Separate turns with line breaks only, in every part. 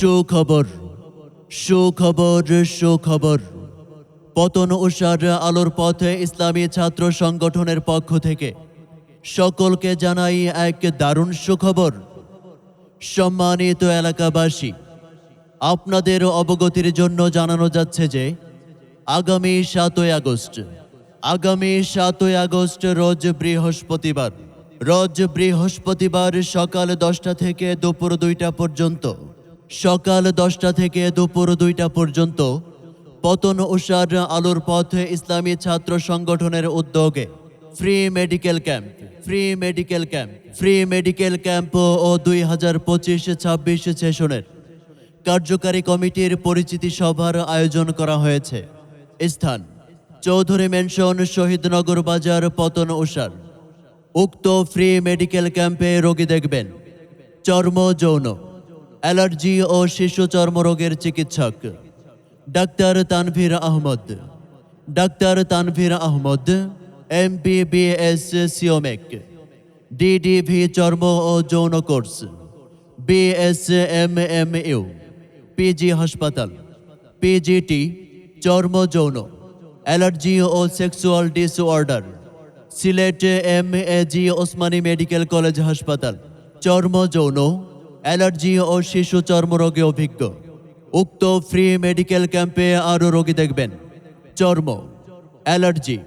সুখবর সুখবর সুখবর পতন উষার আলোর পথে ইসলামী ছাত্র সংগঠনের পক্ষ থেকে সকলকে জানাই এক দারুণ সুখবর। সম্মানিত এলাকাবাসী, আপনাদের অবগতির জন্য জানানো যাচ্ছে যে আগামী 7ই আগস্ট রোজ বৃহস্পতিবার সকাল 10টা থেকে দুপুর 2টা পর্যন্ত পতন উষার আলোর পথে ইসলামী ছাত্র সংগঠনের উদ্যোগে ফ্রি মেডিকেল ক্যাম্প ও 2025-26 সেশনের কার্যকারী কমিটির পরিচিতি সভার আয়োজন করা হয়েছে। স্থান: চৌধুরী মেনশন, শহীদনগর বাজার, পতন উষার। উক্ত ফ্রি মেডিকেল ক্যাম্পে রোগী দেখবেন চর্ম, যৌন, অ্যালার্জি ও শিশু চর্মরোগের চিকিৎসক ডাক্তার তানভীর আহমদ, MBBS সিওমেক, DDV চর্ম ও যৌন কোর্স, BSMMU, PG হাসপাতাল, PGT চর্ম, যৌন, অ্যালার্জি ও sexual disorder, Sylhet MAG Osmani medical college হাসপাতাল, চর্ম, যৌন, অ্যালার্জি ও শিশু চর্মরোগে অভিজ্ঞ। উক্ত ফ্রি মেডিকেল ক্যাম্পে আরও রোগী দেখবেন চর্ম, অ্যালার্জি,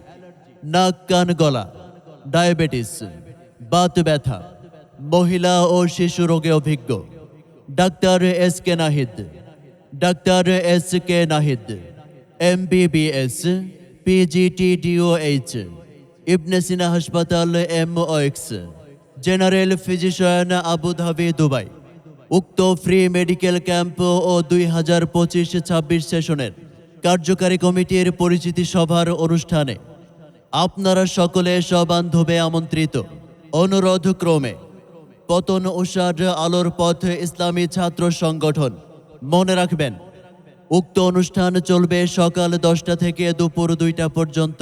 নাক, কান, গলা, ডায়াবেটিস, বাত ব্যথা, মহিলা ও শিশু রোগে অভিজ্ঞ doctor SK Nahid, MBBS, PGT-DOH, ইবনে সিনা হাসপাতাল, MOX, general physician, Abu Dhabi, Dubai. উক্ত ফ্রি মেডিকেল ক্যাম্প ও 2025-26 সেশনের কার্যকারী কমিটির পরিচিতি সভার অনুষ্ঠানে আপনারা সকলে সবান্ধবে আমন্ত্রিত। অনুরোধ ক্রমে পতন উষার আলোর পথে ইসলামী ছাত্র সংগঠন। মনে রাখবেন, উক্ত অনুষ্ঠান চলবে সকাল 10টা থেকে দুপুর 2টা পর্যন্ত।